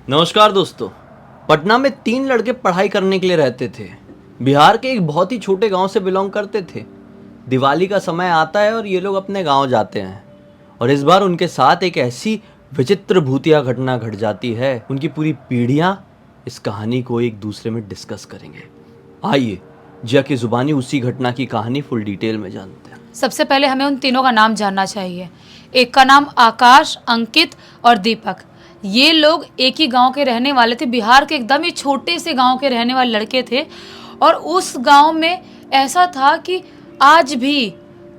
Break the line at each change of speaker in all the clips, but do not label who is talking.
नमस्कार दोस्तों। पटना में 3 लड़के पढ़ाई करने के लिए रहते थे। बिहार के एक बहुत ही छोटे गांव से बिलोंग करते थे। दिवाली का समय आता है और ये लोग अपने गांव जाते हैं और इस बार उनके साथ एक ऐसी विचित्र भूतिया घटना घट जाती है। उनकी पूरी पीढ़ियां इस कहानी को एक दूसरे में डिस्कस करेंगे। आइए जिया की जुबानी उसी घटना की कहानी फुल डिटेल में जानते हैं।
सबसे पहले हमें उन तीनों का नाम जानना चाहिए। एक का नाम आकाश, अंकित और दीपक। ये लोग एक ही गांव के रहने वाले थे। बिहार के एकदम ही छोटे से गांव के रहने वाले लड़के थे और उस गांव में ऐसा था कि आज भी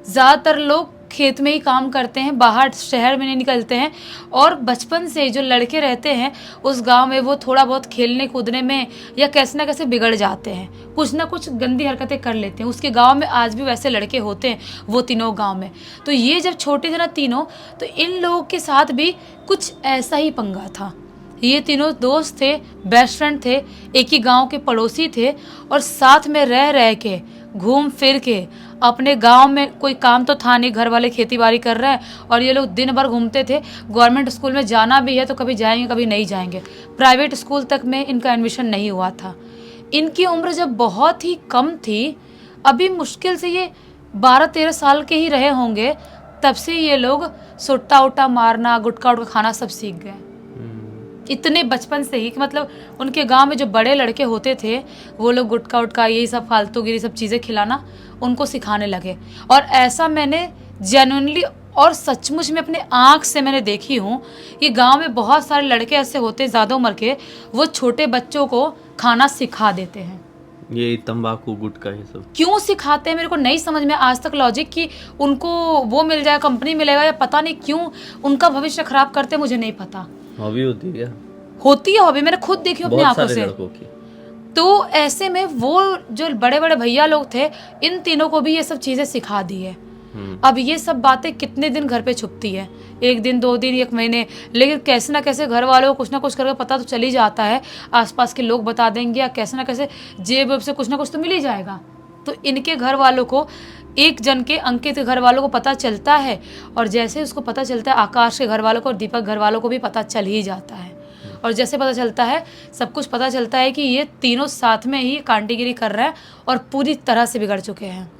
ज़्यादातर लोग खेत में ही काम करते हैं, बाहर शहर में नहीं निकलते हैं। और बचपन से जो लड़के रहते हैं उस गांव में वो थोड़ा बहुत खेलने कूदने में या कैसे ना कैसे बिगड़ जाते हैं, कुछ ना कुछ गंदी हरकतें कर लेते हैं। उसके गांव में आज भी वैसे लड़के होते हैं, वो तीनों गांव में। तो ये जब छोटे थे ना तीनों, तो इन लोगों के साथ भी कुछ ऐसा ही पंगा था। ये तीनों दोस्त थे, बेस्ट फ्रेंड थे, एक ही गांव के पड़ोसी थे और साथ में रह रह के घूम फिर के अपने गांव में कोई काम तो था नहीं, घर वाले खेती बाड़ी कर रहे हैं और ये लोग दिन भर घूमते थे। गवर्नमेंट स्कूल में जाना भी है तो कभी जाएंगे कभी नहीं जाएंगे। प्राइवेट स्कूल तक में इनका एडमिशन नहीं हुआ था। इनकी उम्र जब बहुत ही कम थी, अभी मुश्किल से ये 12-13 साल के ही रहे होंगे, तब से ये लोग सुट्टा उट्टा मारना, गुटखा उटका खाना सब सीख गए। इतने बचपन से ही कि मतलब उनके गांव में जो बड़े लड़के होते थे वो लोग गुटखा उटका यही सब फालतूगिरी सब चीज़ें खिलाना उनको सिखाने लगे। और ऐसा मैंने जेन्युइनली और सचमुच में अपने आँख से मैंने देखी हूँ। ये गांव में बहुत सारे लड़के ऐसे होते ज़्यादा उम्र के, वो छोटे बच्चों को खाना सिखा देते हैं।
ये तंबाकू गुटखा ये सब
क्यों सिखाते हैं मेरे को नहीं समझ में आज तक लॉजिक कि उनको वो मिल जाए, कंपनी मिलेगा, या पता नहीं क्यों उनका भविष्य खराब करते, मुझे नहीं पता।
हॉबी होती है क्या?
होती है हॉबी, मैंने खुद देखी अपनी आंखों से।
लड़कों की।
तो ऐसे में वो जो बड़े बड़े भैया लोग थे, इन तीनों को भी ये सब चीजें सिखा दी है। अब ये सब बातें कितने दिन घर पे छुपती है, 1 दिन 2 दिन 1 महीने, लेकिन कैसे ना कैसे घर वालों को कुछ ना कुछ करके पता तो चल ही जाता है। आसपास के लोग बता देंगे या कैसे ना कैसे जेब से कुछ ना कुछ तो मिल ही जाएगा। तो इनके घर वालों को, एक जन के अंकित के घर वालों को पता चलता है और जैसे उसको पता चलता है आकाश के घर वालों को और दीपक घर वालों को भी पता चल ही जाता है। और जैसे पता चलता है, सब कुछ पता चलता है कि ये तीनों साथ में ही कांटीगिरी कर रहे हैं और पूरी तरह से बिगड़ चुके हैं।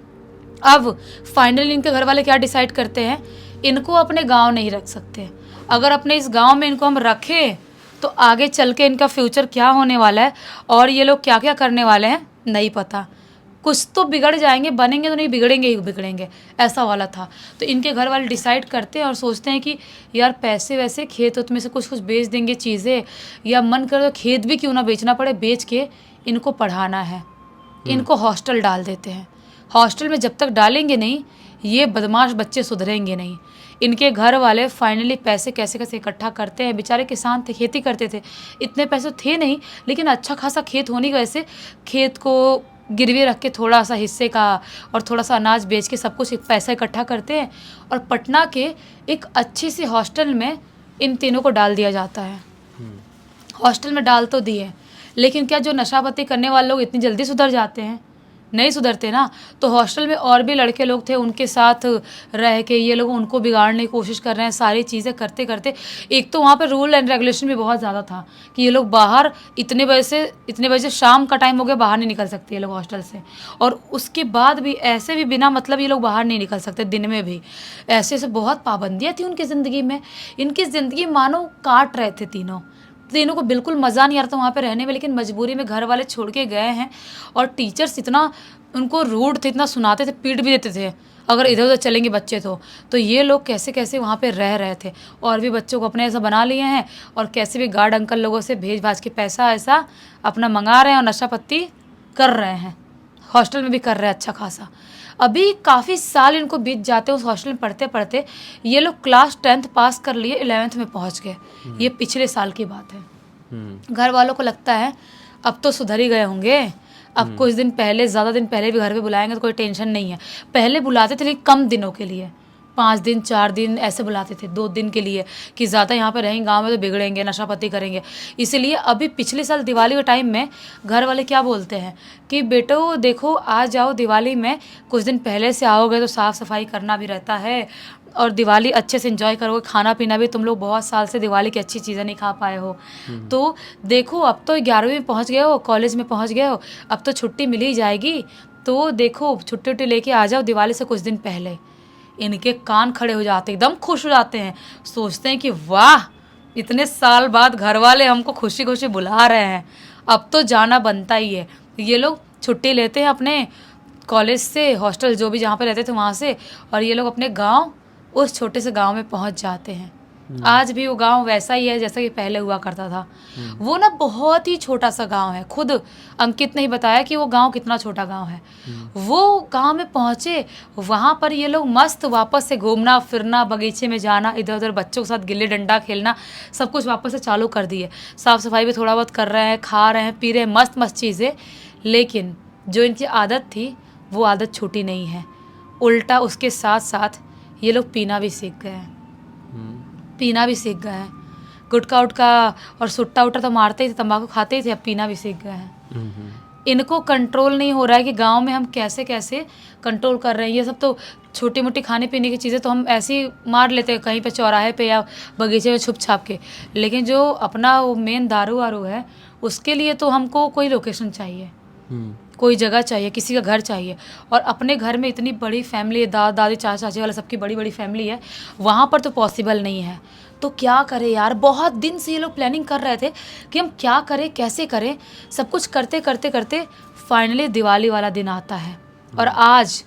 अब फाइनली इनके घर वाले क्या डिसाइड करते हैं, इनको अपने गांव नहीं रख सकते। अगर अपने इस गांव में इनको हम रखें तो आगे चल के इनका फ्यूचर क्या होने वाला है और ये लोग क्या क्या करने वाले हैं नहीं पता। कुछ तो बिगड़ जाएंगे, बनेंगे तो नहीं, बिगड़ेंगे ही बिगड़ेंगे, ऐसा वाला था। तो इनके घर वाले डिसाइड करते हैं और सोचते हैं कि यार पैसे वैसे खेत उत में से कुछ कुछ बेच देंगे चीज़ें, या मन करे तो खेत भी क्यों ना बेचना पड़े, बेच के इनको पढ़ाना है। इनको हॉस्टल डाल देते हैं। हॉस्टल में जब तक डालेंगे नहीं, ये बदमाश बच्चे सुधरेंगे नहीं। इनके घर वाले फाइनली पैसे कैसे कैसे इकट्ठा करते हैं। बेचारे किसान थे, खेती करते थे, इतने पैसे थे नहीं, लेकिन अच्छा खासा खेत होने की वजह से खेत को गिरवी रख के थोड़ा सा हिस्से का और थोड़ा सा अनाज बेच के सब कुछ पैसा इकट्ठा करते हैं और पटना के एक अच्छी सी हॉस्टल में इन तीनों को डाल दिया जाता है। हॉस्टल में डाल तो दिए, लेकिन क्या जो नशापत्ती करने वाले लोग इतनी जल्दी सुधर जाते हैं? नहीं सुधरते ना। तो हॉस्टल में और भी लड़के लोग थे, उनके साथ रह के ये लोग उनको बिगाड़ने की कोशिश कर रहे हैं। सारी चीज़ें करते करते एक तो वहाँ पे रूल एंड रेगुलेशन भी बहुत ज़्यादा था कि ये लोग बाहर इतने बजे से शाम का टाइम हो गया, बाहर नहीं निकल सकते ये लोग हॉस्टल से। और उसके बाद भी ऐसे भी बिना मतलब ये लोग बाहर नहीं निकल सकते, दिन में भी ऐसे से बहुत पाबंदियाँ थी उनकी ज़िंदगी में। इनकी ज़िंदगी मानो काट रहे थे तीनों को बिल्कुल मज़ा नहीं आ रहा था वहाँ पे रहने में, लेकिन मजबूरी में घर वाले छोड़ के गए हैं। और टीचर्स इतना उनको रूड थे, इतना सुनाते थे, पीट भी देते थे अगर इधर उधर चलेंगे बच्चे तो ये लोग कैसे कैसे वहाँ पे रह रहे थे और भी बच्चों को अपने ऐसा बना लिए हैं और कैसे भी गार्ड अंकल लोगों से भेज भाज के पैसा ऐसा अपना मंगा रहे हैं और नशा पत्ती कर रहे हैं। हॉस्टल में भी कर रहे हैं अच्छा खासा। अभी काफ़ी साल इनको बीत जाते हैं उस हॉस्टल में पढ़ते पढ़ते। ये लोग क्लास 10th पास कर लिए, 11th में पहुंच गए। ये पिछले साल की बात है। घर वालों को लगता है अब तो सुधर ही गए होंगे, अब कुछ दिन पहले, ज़्यादा दिन पहले भी घर पे बुलाएंगे तो कोई टेंशन नहीं है। पहले बुलाते थे लेकिन कम दिनों के लिए, 5 दिन 4 दिन ऐसे बुलाते थे, 2 दिन के लिए, कि ज़्यादा यहाँ पे रहेंगे गांव में तो बिगड़ेंगे, नशापत्ती करेंगे। इसीलिए अभी पिछले साल दिवाली के टाइम में घर वाले क्या बोलते हैं कि बेटो देखो आ जाओ दिवाली में, कुछ दिन पहले से आओगे तो साफ़ सफाई करना भी रहता है और दिवाली अच्छे से एंजॉय करोगे। खाना पीना भी, तुम लोग बहुत साल से दिवाली की अच्छी चीज़ें नहीं खा पाए हो। तो देखो अब तो 11वीं में पहुंच गए हो, कॉलेज में पहुंच गए हो, अब तो छुट्टी मिल ही जाएगी। तो देखो छुट्टी उट्टी लेके आ जाओ दिवाली से कुछ दिन पहले। इनके कान खड़े हो जाते, एकदम खुश हो जाते हैं, सोचते हैं कि वाह, इतने साल बाद घर वाले हमको खुशी खुशी बुला रहे हैं, अब तो जाना बनता ही है। ये लोग छुट्टी लेते हैं अपने कॉलेज से, हॉस्टल जो भी जहाँ पे रहते थे वहाँ से, और ये लोग अपने गांव, उस छोटे से गांव में पहुँच जाते हैं। आज भी वो गांव वैसा ही है जैसा कि पहले हुआ करता था। वो ना बहुत ही छोटा सा गांव है, खुद अंकित ने ही बताया कि वो गांव कितना छोटा गांव है। वो गांव में पहुंचे, वहाँ पर ये लोग मस्त वापस से घूमना फिरना, बगीचे में जाना, इधर उधर बच्चों के साथ गिल्ली डंडा खेलना, सब कुछ वापस से चालू कर दिए। साफ सफाई भी थोड़ा बहुत कर रहे हैं, खा रहे हैं, पी रहे हैं, मस्त मस्त चीज़ें। लेकिन जो इनकी आदत थी वो आदत छूटी नहीं है, उल्टा उसके साथ साथ ये लोग पीना भी सीख गए हैं। पीना भी सीख गए हैं। गुटखा उटका और सुट्टा उट्टा तो मारते ही थे, तंबाकू खाते ही थे, अब पीना भी सीख गए हैं। इनको कंट्रोल नहीं हो रहा है कि गांव में हम कैसे कैसे कंट्रोल कर रहे हैं। ये सब तो छोटी मोटी खाने पीने की चीज़ें तो हम ऐसे ही मार लेते हैं कहीं पे चौराहे पे या बगीचे में छुप छाप के, लेकिन जो अपना वो मेन दारू वारू है उसके लिए तो हमको कोई लोकेशन चाहिए, कोई जगह चाहिए, किसी का घर चाहिए। और अपने घर में इतनी बड़ी फैमिली है, दादा दादी चाचा चाची वाला सबकी बड़ी बड़ी फैमिली है, वहाँ पर तो पॉसिबल नहीं है। तो क्या करें यार, बहुत दिन से ये लोग प्लानिंग कर रहे थे कि हम क्या करें, कैसे करें। सब कुछ करते करते करते फाइनली दिवाली वाला दिन आता है, और आज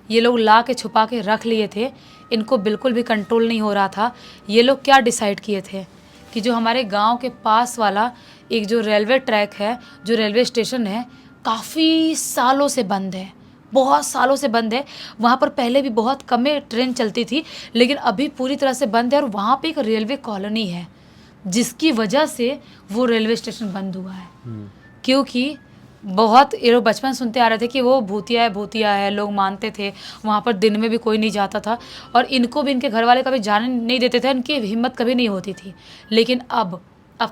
ये लोग ला के छुपा के रख लिए थे। इनको बिल्कुल भी कंट्रोल नहीं हो रहा था। ये लोग क्या डिसाइड किए थे कि जो हमारे गाँव के पास वाला एक जो रेलवे ट्रैक है, जो रेलवे स्टेशन है, काफ़ी सालों से बंद है, बहुत सालों से बंद है। वहाँ पर पहले भी बहुत कम ट्रेन चलती थी, लेकिन अभी पूरी तरह से बंद है। और वहाँ पे एक रेलवे कॉलोनी है जिसकी वजह से वो रेलवे स्टेशन बंद हुआ है। क्योंकि बहुत ये लोग बचपन सुनते आ रहे थे कि वो भूतिया है, भूतिया है, लोग मानते थे। वहाँ पर दिन में भी कोई नहीं जाता था, और इनको भी इनके घर वाले कभी जाने नहीं देते थे, इनकी हिम्मत कभी नहीं होती थी। लेकिन अब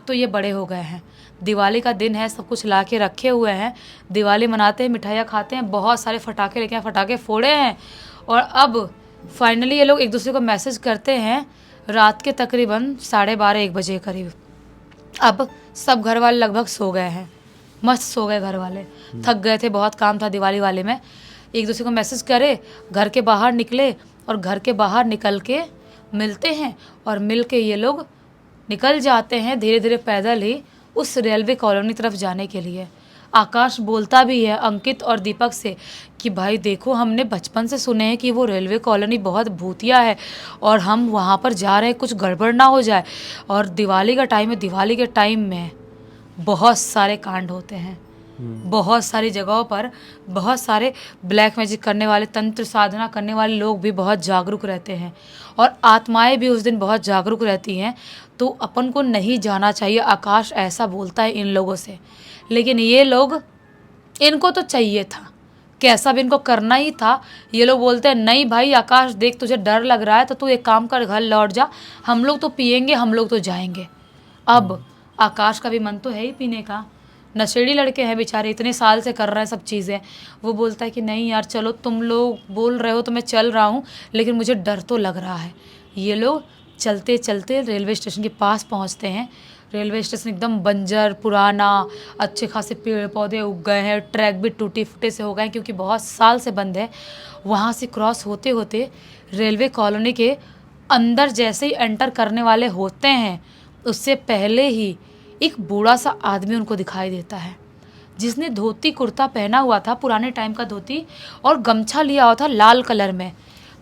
तो ये बड़े हो गए हैं, दिवाली का दिन है, सब कुछ ला के रखे हुए हैं, दिवाली मनाते हैं, मिठाइयाँ खाते हैं, बहुत सारे फटाके लेके फटाके फोड़े हैं। और अब फाइनली ये लोग एक दूसरे को मैसेज करते हैं रात के तकरीबन 12:30-1 बजे करीब। अब सब घर वाले लगभग सो गए हैं, मस्त सो गए घर वाले, थक गए थे, बहुत काम था दिवाली वाले में। एक दूसरे को मैसेज करे, घर के बाहर निकले, और घर के बाहर निकल के मिलते हैं, और मिल के ये लोग निकल जाते हैं धीरे धीरे पैदल ही उस रेलवे कॉलोनी तरफ जाने के लिए। आकाश बोलता भी है अंकित और दीपक से कि भाई देखो, हमने बचपन से सुने हैं कि वो रेलवे कॉलोनी बहुत भूतिया है, और हम वहाँ पर जा रहे हैं, कुछ गड़बड़ ना हो जाए। और दिवाली का टाइम है, दिवाली के टाइम में बहुत सारे कांड होते हैं, बहुत सारी जगहों पर बहुत सारे ब्लैक मैजिक करने वाले, तंत्र साधना करने वाले लोग भी बहुत जागरूक रहते हैं, और आत्माएं भी उस दिन बहुत जागरूक रहती हैं। तो अपन को नहीं जाना चाहिए, आकाश ऐसा बोलता है इन लोगों से। लेकिन ये लोग, इनको तो चाहिए था, कैसा भी इनको करना ही था। ये लोग बोलते हैं नहीं भाई आकाश, देख तुझे डर लग रहा है तो तू एक काम कर, घर लौट जा, हम लोग तो पियेंगे, हम लोग तो जाएंगे। अब आकाश का भी मन तो है ही पीने का, नशेड़ी लड़के हैं बेचारे, इतने साल से कर रहे हैं सब चीज़ें। वो बोलता है कि नहीं यार चलो, तुम लोग बोल रहे हो तो मैं चल रहा हूँ, लेकिन मुझे डर तो लग रहा है। ये लोग चलते चलते रेलवे स्टेशन के पास पहुँचते हैं। रेलवे स्टेशन एकदम बंजर, पुराना, अच्छे खासे पेड़ पौधे उग गए हैं, ट्रैक भी टूटे फूटे से हो गए हैं क्योंकि बहुत साल से बंद है। वहाँ से क्रॉस होते होते रेलवे कॉलोनी के अंदर जैसे ही एंटर करने वाले होते हैं, उससे पहले ही एक बूढ़ा सा आदमी उनको दिखाई देता है, जिसने धोती कुर्ता पहना हुआ था, पुराने टाइम का धोती, और गमछा लिया हुआ था लाल कलर में,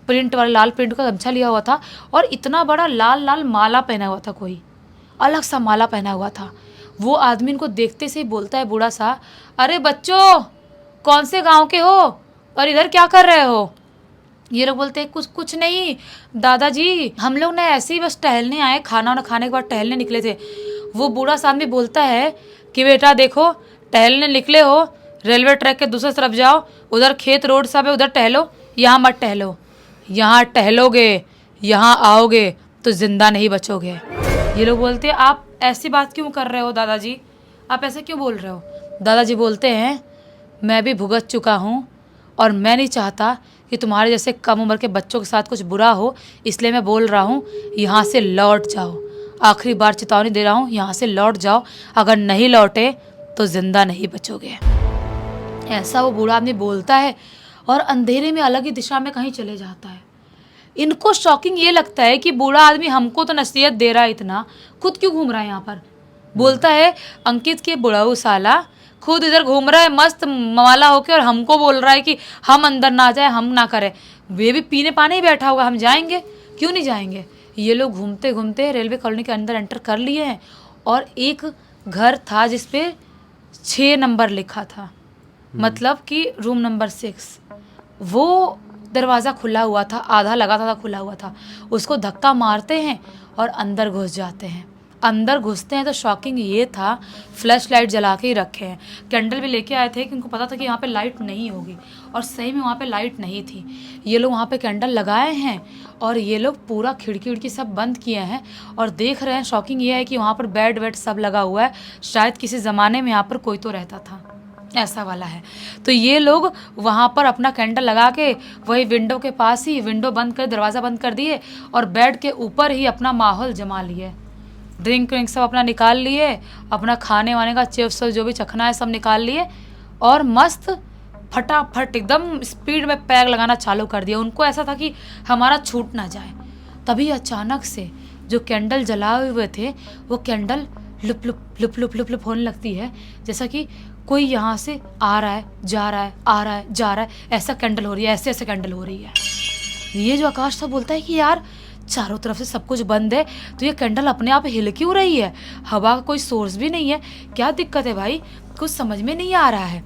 प्रिंट वाला लाल प्रिंट का गमछा लिया हुआ था, और इतना बड़ा लाल लाल माला पहना हुआ था, कोई अलग सा माला पहना हुआ था। वो आदमी इनको देखते से ही बोलता है बूढ़ा सा, अरे बच्चों, कौन से गांव के हो और इधर क्या कर रहे हो? ये लोग बोलते हैं कुछ नहीं दादाजी, हम लोग ना ऐसे ही बस टहलने आए, खाना वाना खाने के बाद टहलने निकले थे। वो बूढ़ा सा आदमी बोलता है कि बेटा देखो, टहलने निकले हो, रेलवे ट्रैक के दूसरी तरफ जाओ, उधर खेत रोड सब है, उधर टहलो, यहाँ मत टहलो, यहाँ टहलोगे, यहाँ आओगे तो जिंदा नहीं बचोगे। ये लोग बोलते हैं आप ऐसी बात क्यों कर रहे हो दादाजी, आप ऐसे क्यों बोल रहे हो? दादाजी बोलते हैं मैं भी भुगत चुका हूँ, और मैं नहीं चाहता कि तुम्हारे जैसे कम उम्र के बच्चों के साथ कुछ बुरा हो, इसलिए मैं बोल रहा हूँ यहाँ से लौट जाओ। आखिरी बार चेतावनी दे रहा हूँ, यहाँ से लौट जाओ। अगर नहीं लौटे तो जिंदा नहीं बचोगे। ऐसा वो बूढ़ा आदमी बोलता है और अंधेरे में अलग ही दिशा में कहीं चले जाता है। इनको शॉकिंग ये लगता है कि बूढ़ा आदमी हमको तो नसीहत दे रहा है इतना, खुद क्यों घूम रहा है यहाँ पर। बोलता है अंकित के बुढ़ाऊ साला, खुद इधर घूम रहा है मस्त मवाला होके और हमको बोल रहा है कि हम अंदर ना जाए, हम ना करें। वे भी पीने पाने ही बैठा होगा, हम जाएंगे? क्यों नहीं जाएंगे। ये लोग घूमते घूमते रेलवे कॉलोनी के अंदर एंटर कर लिए हैं और एक घर था जिसपे 6 नंबर लिखा था, मतलब कि रूम नंबर 6। वो दरवाज़ा खुला हुआ था, आधा लगा था खुला हुआ था। उसको धक्का मारते हैं और अंदर घुस जाते हैं। अंदर घुसते हैं तो शॉकिंग ये था, फ्लैश लाइट जला के ही रखे हैं। कैंडल भी लेके आए थे कि उनको पता था कि यहाँ पे लाइट नहीं होगी, और सही में वहाँ पे लाइट नहीं थी। ये लोग वहाँ पे कैंडल लगाए हैं और ये लोग पूरा खिड़की उड़की सब बंद किए हैं और देख रहे हैं। शॉकिंग ये है कि वहाँ पर बेड वेड सब लगा हुआ है, शायद किसी ज़माने में यहाँ पर कोई तो रहता था, ऐसा वाला है। तो ये लोग वहाँ पर अपना कैंडल लगा के वही विंडो के पास ही विंडो बंद कर, दरवाज़ा बंद कर दिए और बेड के ऊपर ही अपना माहौल जमा लिए। ड्रिंक व्रिंक सब अपना निकाल लिए, अपना खाने वाने का चिप्स जो भी चखना है सब निकाल लिए और मस्त फटाफट एकदम स्पीड में पैक लगाना चालू कर दिया। उनको ऐसा था कि हमारा छूट ना जाए। तभी अचानक से जो कैंडल जलाए हुए थे वो candle loop loop loop loop loop loop होने लगती है, जैसा कि कोई यहाँ से आ रहा है, जा रहा है, आ रहा है, जा रहा है, ऐसा कैंडल हो रही है, ऐसे ऐसे कैंडल हो रही है। ये जो आकाश था बोलता है कि यार चारों तरफ से सब कुछ बंद है तो ये कैंडल अपने आप हिल क्यों रही है, हवा का कोई सोर्स भी नहीं है, क्या दिक्कत है भाई, कुछ समझ में नहीं आ रहा है।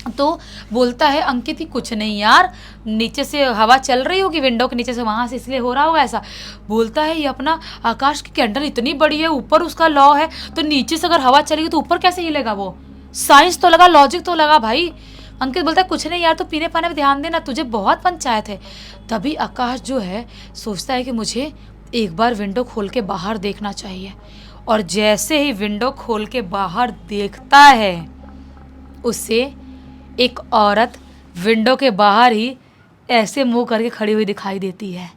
तो बोलता है अंकित कि कुछ नहीं यार, नीचे से हवा चल रही होगी विंडो के नीचे से, वहाँ से इसलिए हो रहा होगा ऐसा। बोलता है ये अपना आकाश की कैंडल इतनी बड़ी है, ऊपर उसका लॉ है, तो नीचे से अगर हवा चलेगी तो ऊपर कैसे हिलेगा वो, साइंस तो लगा, लॉजिक तो लगा भाई। अंकित बोलता है कुछ नहीं यार, तो पीने पाने में ध्यान देना, तुझे बहुत पंचायत है। तभी आकाश जो है सोचता है कि मुझे एक बार विंडो खोल के बाहर देखना चाहिए, और जैसे ही विंडो खोल के बाहर देखता है उसे एक औरत विंडो के बाहर ही ऐसे मुंह करके खड़ी हुई दिखाई देती है।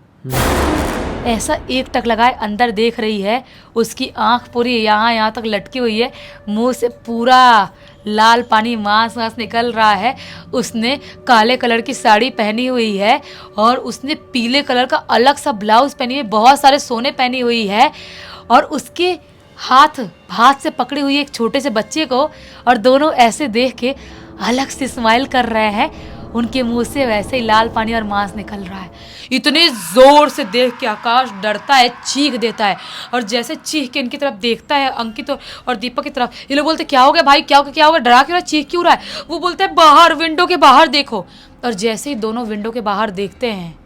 ऐसा एक टक लगाए अंदर देख रही है, उसकी आंख पूरी यहाँ तक लटकी हुई है, मुंह से पूरा लाल पानी मांस निकल रहा है। उसने काले कलर की साड़ी पहनी हुई है और उसने पीले कलर का अलग सा ब्लाउज पहनी हुई, बहुत सारे सोने पहनी हुई है, और उसके हाथ से पकड़ी हुई एक छोटे से बच्चे को, और दोनों ऐसे देख के अलग से स्माइल कर रहे हैं। उनके मुंह से वैसे ही लाल पानी और मांस निकल रहा है। इतने जोर से देख के आकाश डरता है, चीख देता है, और जैसे चीख के इनकी तरफ देखता है अंकित और दीपक की तरफ, ये लोग बोलते क्या हो गया भाई, क्या हो गया, क्या हो गया, डरा क्यों रहा है, चीख क्यों रहा है। वो बोलते हैं बाहर, विंडो के बाहर देखो। और जैसे ही दोनों विंडो के बाहर देखते हैं,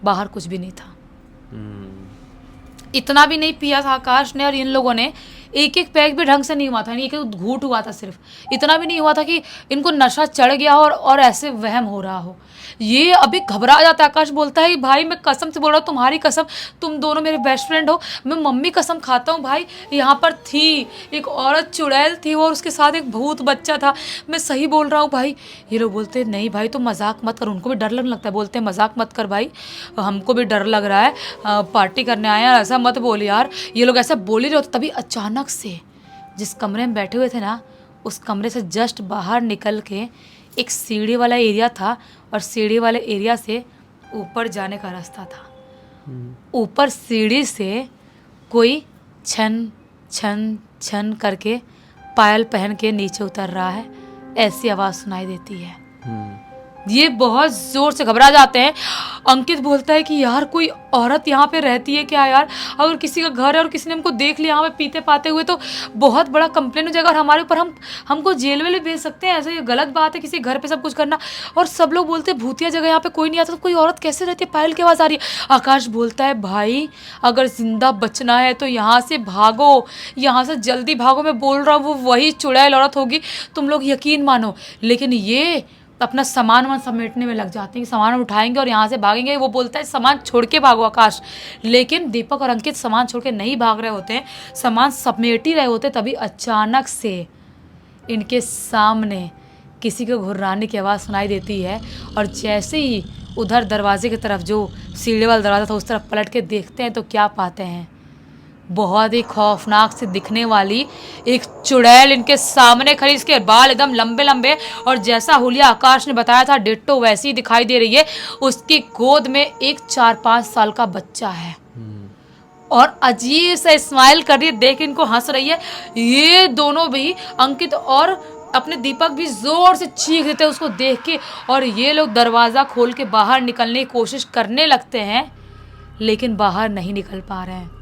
बाहर कुछ भी नहीं था। इतना भी नहीं पिया था आकाश ने और इन लोगों ने, एक एक पैक भी ढंग से नहीं हुआ था, एक एक घूंट हुआ था सिर्फ, इतना भी नहीं हुआ था कि इनको नशा चढ़ गया हो और ऐसे वहम हो रहा हो। ये अभी घबरा जाता है। आकाश बोलता है भाई मैं कसम से बोल रहा हूँ, तुम्हारी कसम, तुम दोनों मेरे बेस्ट फ्रेंड हो, मैं मम्मी कसम खाता हूँ भाई, यहाँ पर थी एक औरत चुड़ैल थी और उसके साथ एक भूत बच्चा था, मैं सही बोल रहा हूँ भाई। ये लोग बोलते नहीं भाई तुम मजाक मत कर, उनको भी डर लगने लगता है, बोलते हैं मजाक मत कर भाई, हमको भी डर लग रहा है, पार्टी करने आए हैं, ऐसा मत बोल यार। ये लोग ऐसा बोल ही रहे होते, तभी अचानक से जिस कमरे में बैठे हुए थे ना, उस कमरे से जस्ट बाहर निकल के एक सीढ़ी वाला एरिया था, और सीढ़ी वाले एरिया से ऊपर जाने का रास्ता था। ऊपर सीढ़ी से कोई छन छन छन करके पायल पहन के नीचे उतर रहा है, ऐसी आवाज़ सुनाई देती है। ये बहुत ज़ोर से घबरा जाते हैं। अंकित बोलता है कि यार कोई औरत यहाँ पे रहती है क्या यार, अगर किसी का घर है और किसी ने हमको देख लिया यहाँ पे पीते पाते हुए तो बहुत बड़ा कंप्लेन हो जाएगा और हमारे ऊपर हमको जेल में भेज सकते हैं, ऐसे ये गलत बात है किसी घर पे सब कुछ करना। और सब लोग बोलते हैं भूतिया जगह, यहाँ पे कोई नहीं आता, तो कोई औरत कैसे रहती है, पायल की आवाज़ आ रही है। आकाश बोलता है भाई अगर जिंदा बचना है तो यहाँ से भागो, यहाँ से जल्दी भागो, मैं बोल रहा हूँ वो वही चुड़ैल औरत होगी, तुम लोग यकीन मानो। लेकिन ये अपना सामान समेटने में लग जाते हैं कि सामान उठाएंगे और यहाँ से भागेंगे। वो बोलता है सामान छोड़ के भागो आकाश, लेकिन दीपक और अंकित सामान छोड़ के नहीं भाग रहे होते हैं, सामान समेट ही रहे होते। तभी अचानक से इनके सामने किसी को घुर्राने की आवाज़ सुनाई देती है, और जैसे ही उधर दरवाजे की तरफ जो सीढ़ी वाला दरवाज़ा था उस तरफ पलट के देखते हैं तो क्या पाते हैं, बहुत ही खौफनाक से दिखने वाली एक चुड़ैल इनके सामने खड़ी। इसके बाल एकदम लंबे लंबे और जैसा हुलिया आकाश ने बताया था डिट्टो वैसी ही दिखाई दे रही है। उसकी गोद में एक 4-5 साल का बच्चा है और अजीब सा स्माइल कर रही है, देख इनको हंस रही है। ये दोनों भी, अंकित और अपने दीपक भी जोर से चीख देते हैं उसको देख के, और ये लोग दरवाज़ा खोल के बाहर निकलने की कोशिश करने लगते हैं लेकिन बाहर नहीं निकल पा रहे हैं।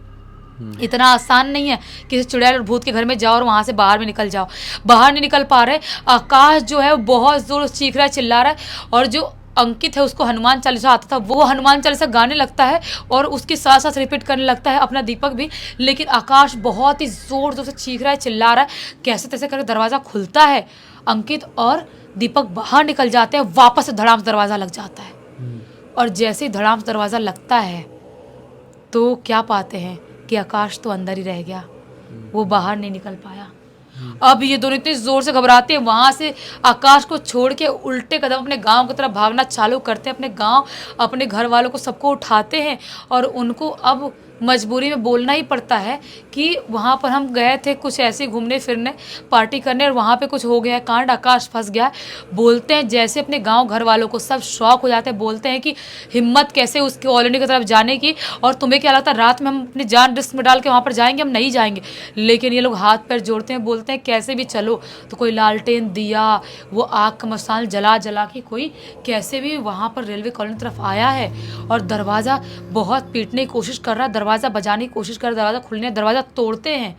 इतना आसान नहीं है कि चुड़ैल और भूत के घर में जाओ और वहाँ से बाहर में निकल जाओ, बाहर नहीं निकल पा रहे। आकाश जो है वो बहुत जोर से चीख रहा है, चिल्ला रहा है, और जो अंकित है उसको हनुमान चालीसा आता था, वो हनुमान चालीसा गाने लगता है और उसके साथ साथ रिपीट करने लगता है, अपना दीपक भी। लेकिन आकाश बहुत ही जोर जोर से चीख रहा है, चिल्ला रहा है, कैसे तैसे करके दरवाज़ा खुलता है। अंकित और दीपक बाहर निकल जाते हैं, वापस से धड़ाम से दरवाज़ा लग जाता है। और जैसे ही धड़ाम से दरवाज़ा लगता है तो क्या पाते हैं कि आकाश तो अंदर ही रह गया, वो बाहर नहीं निकल पाया। अब ये दोनों इतने जोर से घबराते हैं, वहां से आकाश को छोड़ के उल्टे कदम अपने गांव की तरफ भागना चालू करते हैं। अपने गांव, अपने घर वालों को सबको उठाते हैं और उनको अब मजबूरी में बोलना ही पड़ता है कि वहाँ पर हम गए थे कुछ ऐसे घूमने फिरने, पार्टी करने, और वहाँ पे कुछ हो गया है कांड, आकाश फंस गया। बोलते हैं जैसे अपने गांव घर वालों को सब शौक हो जाते हैं, बोलते हैं कि हिम्मत कैसे उस कॉलोनी की तरफ जाने की, और तुम्हें क्या लगता है रात में हम अपनी जान रिस्क में डाल के वहाँ पर जाएंगे? हम नहीं जाएंगे। लेकिन ये लोग हाथ पैर जोड़ते हैं, बोलते हैं कैसे भी चलो। तो कोई लालटेन दिया, वो आग का मसाल जला जला के कोई कैसे भी वहाँ पर रेलवे कॉलोनी की तरफ आया है और दरवाज़ा बहुत पीटने की कोशिश कर रहा है, दरवाज़ा बजाने की कोशिश कर, दरवाज़ा खुलने, दरवाज़ा तोड़ते हैं।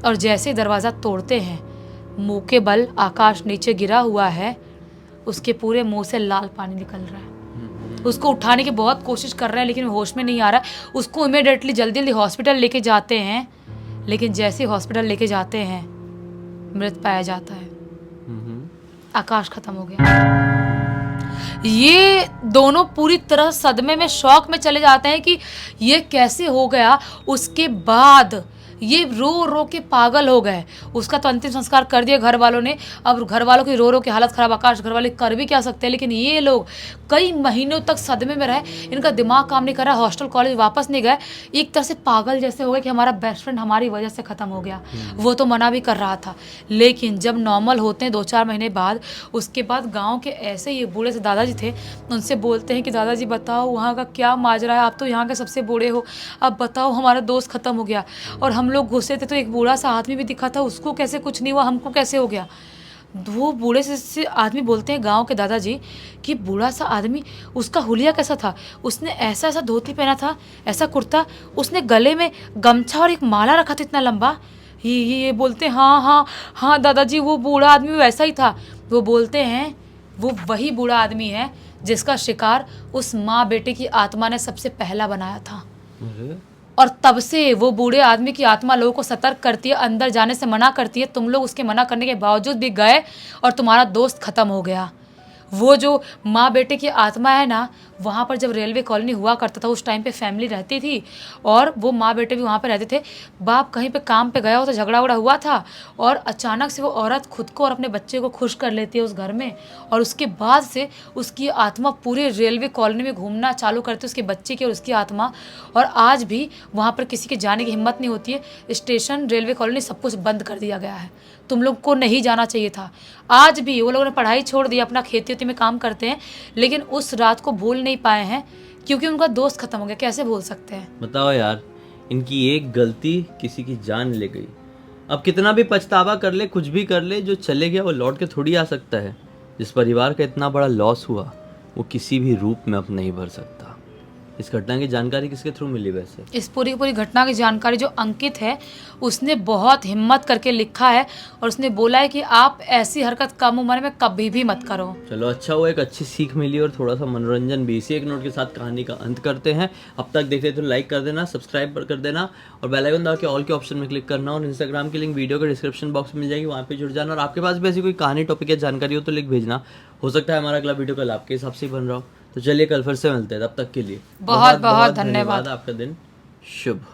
और जैसे ही दरवाज़ा तोड़ते हैं, मुंह के बल आकाश नीचे गिरा हुआ है, उसके पूरे मुंह से लाल पानी निकल रहा है। उसको उठाने की बहुत कोशिश कर रहे हैं लेकिन होश में नहीं आ रहा है। उसको इमीडिएटली जल्दी जल्दी हॉस्पिटल लेके जाते हैं, लेकिन जैसे हॉस्पिटल लेके जाते हैं मृत पाया जाता है। आकाश खत्म हो गया। ये दोनों पूरी तरह सदमे में, शौक में चले जाते हैं कि ये कैसे हो गया। उसके बाद ये रो रो के पागल हो गए। उसका तो अंतिम संस्कार कर दिया घर वालों ने। अब घर वालों की रो रो के हालत खराब, आकाश घर वाले कर भी क्या सकते हैं। लेकिन ये लोग कई महीनों तक सदमे में रहे, इनका दिमाग काम नहीं कर रहा, हॉस्टल कॉलेज वापस नहीं गए, एक तरह से पागल जैसे हो गए कि हमारा बेस्ट फ्रेंड हमारी वजह से ख़त्म हो गया। वो तो मना भी कर रहा था, लेकिन जब नॉर्मल होते हैं 2-4 महीने बाद, उसके बाद गाँव के ऐसे ही बूढ़े से दादाजी थे, उनसे बोलते हैं कि दादाजी बताओ वहाँ का क्या माजरा है, आप तो यहाँ के सबसे बूढ़े हो, अब बताओ हमारा दोस्त ख़त्म हो गया। और हम लोग घुसे थे तो एक बूढ़ा सा आदमी भी दिखा था, उसको कैसे कुछ नहीं हुआ, हमको कैसे हो गया। वो बूढ़े से आदमी बोलते हैं गांव के दादाजी कि बूढ़ा सा आदमी, उसका हुलिया कैसा था, उसने ऐसा ऐसा धोती पहना था, ऐसा कुर्ता, उसने गले में गमछा और एक माला रखा था इतना लंबा। ये बोलते हैं हाँ हाँ हाँ दादाजी वो बूढ़ा आदमी वैसा ही था। वो बोलते हैं वो वही बूढ़ा आदमी है जिसका शिकार उस माँ बेटे की आत्मा ने सबसे पहला बनाया था। और तब से वो बूढ़े आदमी की आत्मा लोगों को सतर्क करती है, अंदर जाने से मना करती है। तुम लोग उसके मना करने के बावजूद भी गए और तुम्हारा दोस्त खत्म हो गया। वो जो माँ बेटे की आत्मा है ना, वहाँ पर जब रेलवे कॉलोनी हुआ करता था उस टाइम पे फैमिली रहती थी और वो माँ बेटे भी वहाँ पे रहते थे। बाप कहीं पे काम पे गया हो तो झगड़ा उगड़ा हुआ था और अचानक से वो औरत खुद को और अपने बच्चे को खुश कर लेती है उस घर में, और उसके बाद से उसकी आत्मा पूरे रेलवे कॉलोनी में घूमना चालू करती है, उसके बच्चे की और उसकी आत्मा। और आज भी वहाँ पर किसी के जाने की हिम्मत नहीं होती है। स्टेशन, रेलवे कॉलोनी सब कुछ बंद कर दिया गया है। तुम लोग को नहीं जाना चाहिए था। आज भी वो लोगों ने पढ़ाई छोड़ दी, अपना खेती वेती में काम करते हैं, लेकिन उस रात को भूल नहीं पाए हैं क्योंकि उनका दोस्त खत्म हो गया। कैसे भूल सकते हैं?
बताओ यार, इनकी एक गलती किसी की जान ले गई। अब कितना भी पछतावा कर ले, कुछ भी कर ले, जो चले गया वो लौट के थोड़ी आ सकता है। जिस परिवार का इतना बड़ा लॉस हुआ वो किसी भी रूप में अब नहीं भर सकता। इस घटना की जानकारी किसके थ्रू मिली वैसे?
इस पूरी घटना की जानकारी जो अंकित है उसने बहुत हिम्मत करके लिखा है और उसने बोला है कि आप ऐसी हरकत कम उम्र में कभी भी मत करो।
चलो अच्छा हुआ, एक अच्छी सीख मिली और थोड़ा सा मनोरंजन भी। इसी एक नोट के साथ कहानी का अंत करते हैं। अब तक देखे तो लाइक कर देना, सब्सक्राइब कर देना और बेल आइकन दबा के ऑल के ऑप्शन में क्लिक करना। और इंस्टाग्राम की लिंक वीडियो के डिस्क्रिप्शन बॉक्स में मिल जाएगी, वहाँ पे जुड़ जाना। और आपके पास भी ऐसी कोई कहानी, टॉपिक या जानकारी हो तो लिख भेजना। हो सकता है हमारा अगला वीडियो कल आपके हिसाब से ही बन रहा हो। तो चलिए कल फिर से मिलते हैं, तब तक के लिए
बहुत बहुत धन्यवाद।
आपका दिन शुभ।